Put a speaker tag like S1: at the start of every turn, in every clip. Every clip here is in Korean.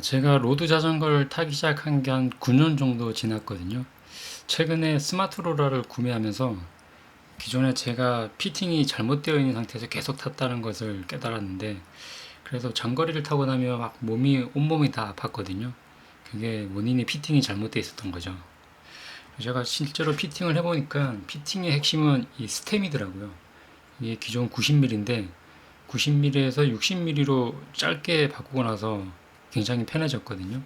S1: 제가 로드 자전거를 타기 시작한 게 한 9년 정도 지났거든요. 최근에 스마트 로라를 구매하면서 기존에 제가 피팅이 잘못되어 있는 상태에서 계속 탔다는 것을 깨달았는데, 그래서 장거리를 타고 나면 막 온몸이 다 아팠거든요. 그게 원인이 피팅이 잘못되어 있었던 거죠. 제가 실제로 피팅을 해보니까 피팅의 핵심은 이 스템이더라고요. 이게 기존 90mm인데 90mm에서 60mm로 짧게 바꾸고 나서 굉장히 편해졌거든요.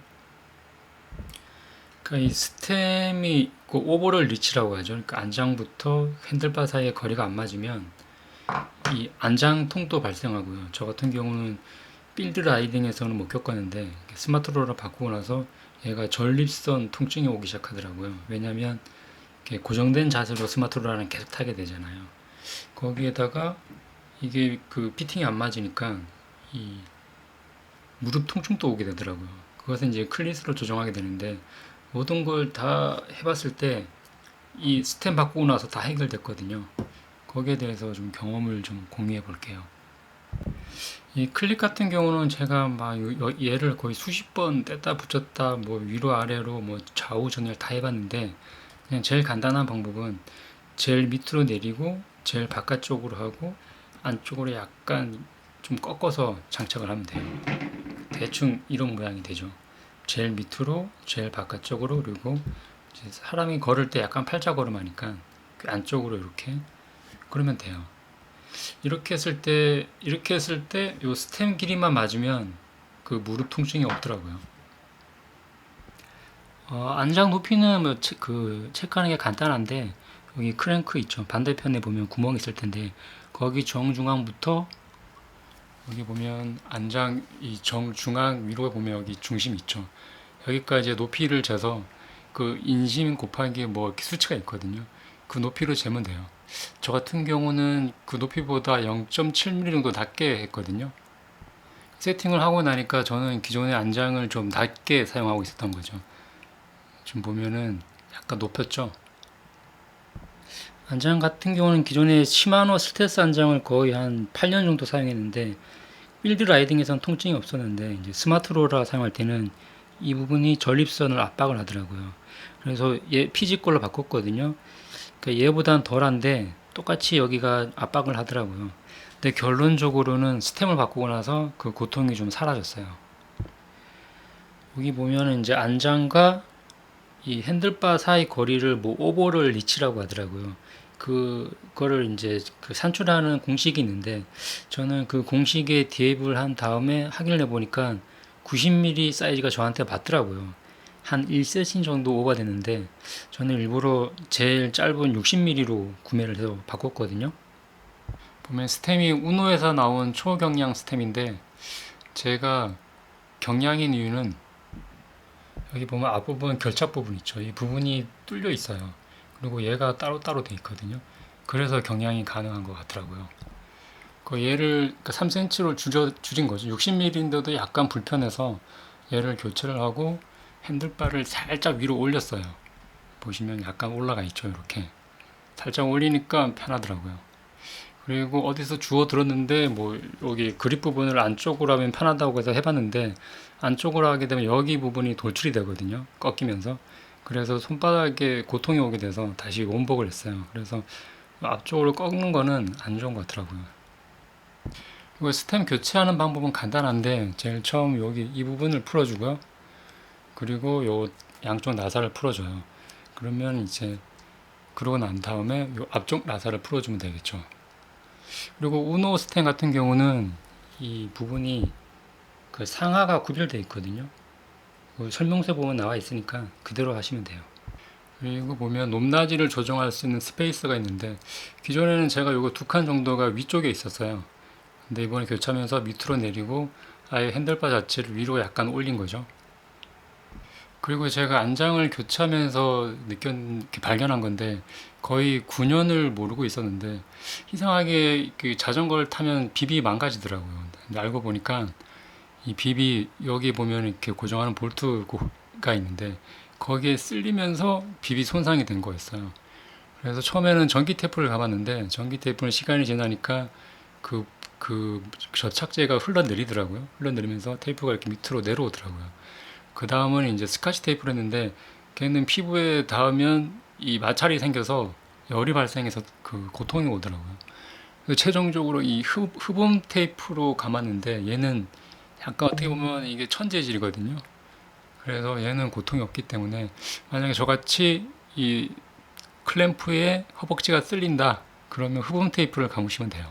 S1: 그러니까 이 스템이 그 오버롤 리치라고 하죠. 그러니까 안장부터 핸들바 사이의 거리가 안 맞으면 이 안장통도 발생하고요. 저 같은 경우는 필드 라이딩에서는 못 겪었는데 스마트로라 바꾸고 나서 얘가 전립선 통증이 오기 시작하더라고요. 왜냐하면 고정된 자세로 스마트로라는 계속 타게 되잖아요. 거기에다가 이게 그 피팅이 안 맞으니까 이 무릎 통증도 오게 되더라고요. 그것은 이제 클릿으로 조정하게 되는데 모든 걸 다 해봤을 때 이 스템 바꾸고 나서 다 해결됐거든요. 거기에 대해서 좀 경험을 좀 공유해 볼게요. 이 클립 같은 경우는 제가 막 얘를 거의 수십 번 뗐다 붙였다 뭐 위로 아래로 뭐 좌우 전열 다 해봤는데 그냥 제일 간단한 방법은 제일 밑으로 내리고 제일 바깥쪽으로 하고 안쪽으로 약간 좀 꺾어서 장착을 하면 돼요. 대충 이런 모양이 되죠. 제일 밑으로 제일 바깥쪽으로 그리고 사람이 걸을 때 약간 팔자걸음하니까 그 안쪽으로 이렇게 그러면 돼요. 이렇게 했을 때 요 스템 길이만 맞으면 그 무릎 통증이 없더라고요. 안장 높이는 그 체크하는 게 간단한데 여기 크랭크 있죠. 반대편에 보면 구멍 있을 텐데 거기 정중앙부터 여기 보면 안장 이 정중앙 위로 보면 여기 중심 있죠. 여기까지 높이를 재서 그 인심 곱하기 뭐 이렇게 수치가 있거든요. 그 높이로 재면 돼요. 저 같은 경우는 그 높이보다 0.7mm 정도 낮게 했거든요. 세팅을 하고 나니까 저는 기존의 안장을 좀 낮게 사용하고 있었던 거죠. 지금 보면은 약간 높였죠. 안장 같은 경우는 기존에 시마노 스텔스 안장을 거의 한 8년 정도 사용했는데 필드 라이딩에선 통증이 없었는데 이제 스마트로라 사용할 때는 이 부분이 전립선을 압박을 하더라고요. 그래서 얘 피지 걸로 바꿨거든요. 그러니까 얘보단 덜한데 똑같이 여기가 압박을 하더라고요. 근데 결론적으로는 스템을 바꾸고 나서 그 고통이 좀 사라졌어요. 여기 보면은 이제 안장과 이 핸들바 사이 거리를 뭐 오버롤 리치라고 하더라고요. 그거를 이제 그 산출하는 공식이 있는데 저는 그 공식에 대입을 한 다음에 확인을 해보니까 90mm 사이즈가 저한테 맞더라고요. 한 1cm 정도 오버됐는데 저는 일부러 제일 짧은 60mm로 구매를 해서 바꿨거든요. 보면 스템이 우노에서 나온 초경량 스템인데 제가 경량인 이유는 여기 보면 앞부분 결착 부분 있죠. 이 부분이 뚫려 있어요. 그리고 얘가 따로따로 돼 있거든요. 그래서 경량이 가능한 것 같더라고요. 그 얘를 3cm로 줄인 거죠. 60mm인데도 약간 불편해서 얘를 교체를 하고 핸들바를 살짝 위로 올렸어요. 보시면 약간 올라가 있죠. 이렇게 살짝 올리니까 편하더라고요. 그리고 어디서 주워 들었는데 뭐 여기 그립 부분을 안쪽으로 하면 편하다고 해서 해봤는데 안쪽으로 하게 되면 여기 부분이 돌출이 되거든요. 꺾이면서. 그래서 손바닥에 고통이 오게 돼서 다시 원복을 했어요. 그래서 앞쪽으로 꺾는 거는 안 좋은 것 같더라고요. 그리고 스템 교체하는 방법은 간단한데 제일 처음 여기 이 부분을 풀어주고요. 그리고 요 양쪽 나사를 풀어줘요. 그러면 이제 그러고 난 다음에 요 앞쪽 나사를 풀어주면 되겠죠. 그리고 우노 스텐 같은 경우는 이 부분이 그 상하가 구별되어 있거든요. 그 설명서 보면 나와 있으니까 그대로 하시면 돼요. 그리고 보면 높낮이를 조정할 수 있는 스페이스가 있는데 기존에는 제가 요거 두 칸 정도가 위쪽에 있었어요. 근데 이번에 교체하면서 밑으로 내리고 아예 핸들바 자체를 위로 약간 올린 거죠. 그리고 제가 안장을 교체하면서 발견한 건데 거의 9년을 모르고 있었는데 이상하게 그 자전거를 타면 비비 망가지더라고요. 근데 알고 보니까 이 비비 여기 보면 이렇게 고정하는 볼트가 있는데 거기에 쓸리면서 비비 손상이 된 거였어요. 그래서 처음에는 전기 테이프를 가봤는데 전기 테이프는 시간이 지나니까 그 그 접착제가 흘러내리더라고요. 흘러내리면서 테이프가 이렇게 밑으로 내려오더라고요. 그 다음은 이제 스카치 테이프를 했는데 걔는 피부에 닿으면 이 마찰이 생겨서 열이 발생해서 그 고통이 오더라고요. 그래서 최종적으로 이 흡음 테이프로 감았는데 얘는 약간 어떻게 보면 이게 천재질이거든요. 그래서 얘는 고통이 없기 때문에 만약에 저같이 이 클램프에 허벅지가 쓸린다 그러면 흡음 테이프를 감으시면 돼요.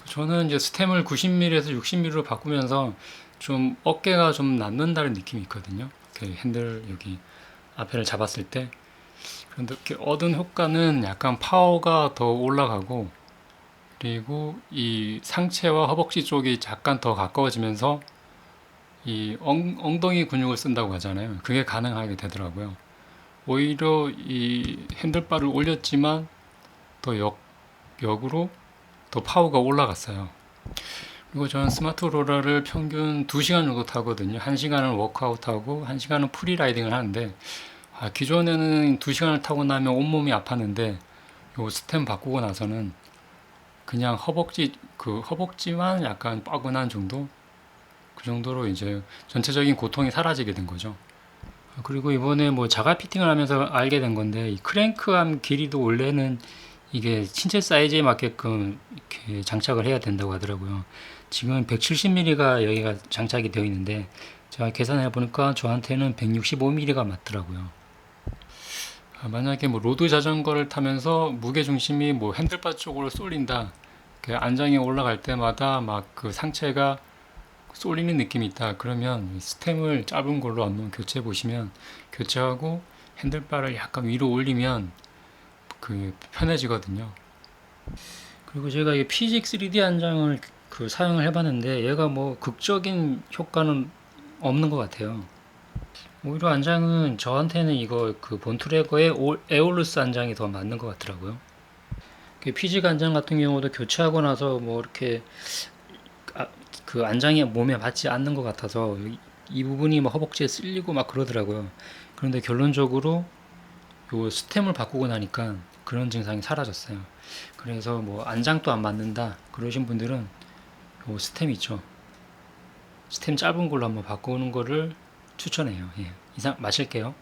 S1: 저는 이제 스템을 90mm에서 60mm로 바꾸면서 좀 어깨가 좀 남는다는 느낌이 있거든요. 이렇게 핸들 여기 앞에를 잡았을 때. 그런데 이렇게 얻은 효과는 약간 파워가 더 올라가고 그리고 이 상체와 허벅지 쪽이 약간 더 가까워지면서 이 엉덩이 근육을 쓴다고 하잖아요. 그게 가능하게 되더라고요. 오히려 이 핸들바를 올렸지만 더 역으로 더 파워가 올라갔어요. 그리고 저는 스마트 로라를 평균 2시간 정도 타거든요. 1시간은 워크아웃하고 1시간은 프리라이딩을 하는데 기존에는 2시간을 타고 나면 온몸이 아팠는데 요 스템 바꾸고 나서는 그냥 허벅지만 약간 뻐근한 정도? 그 정도로 이제 전체적인 고통이 사라지게 된 거죠. 그리고 이번에 뭐 자가 피팅을 하면서 알게 된 건데 이 크랭크암 길이도 원래는 이게 신체 사이즈에 맞게끔 이렇게 장착을 해야 된다고 하더라고요. 지금 170mm가 여기가 장착이 되어 있는데 제가 계산해 보니까 저한테는 165mm가 맞더라고요. 만약에 뭐 로드 자전거를 타면서 무게 중심이 뭐 핸들바 쪽으로 쏠린다. 그 안장에 올라갈 때마다 막 그 상체가 쏠리는 느낌이 있다. 그러면 스템을 짧은 걸로 한번 교체해 보시면 교체하고 핸들바를 약간 위로 올리면 그 편해지거든요. 그리고 제가 이 피직 3D 안장을 그 사용을 해봤는데 얘가 뭐 극적인 효과는 없는 것 같아요. 오히려 안장은 저한테는 이거 그 본트래거의 에올루스 안장이 더 맞는 것 같더라고요. 피직 안장 같은 경우도 교체하고 나서 뭐 이렇게 그 안장이 몸에 맞지 않는 것 같아서 이 부분이 막 허벅지에 쓸리고 막 그러더라고요. 그런데 결론적으로 요 스템을 바꾸고 나니까 그런 증상이 사라졌어요. 그래서 뭐 안장도 안 맞는다 그러신 분들은 요 스템 있죠. 스템 짧은 걸로 한번 바꾸는 거를 추천해요. 예. 이상 마실게요.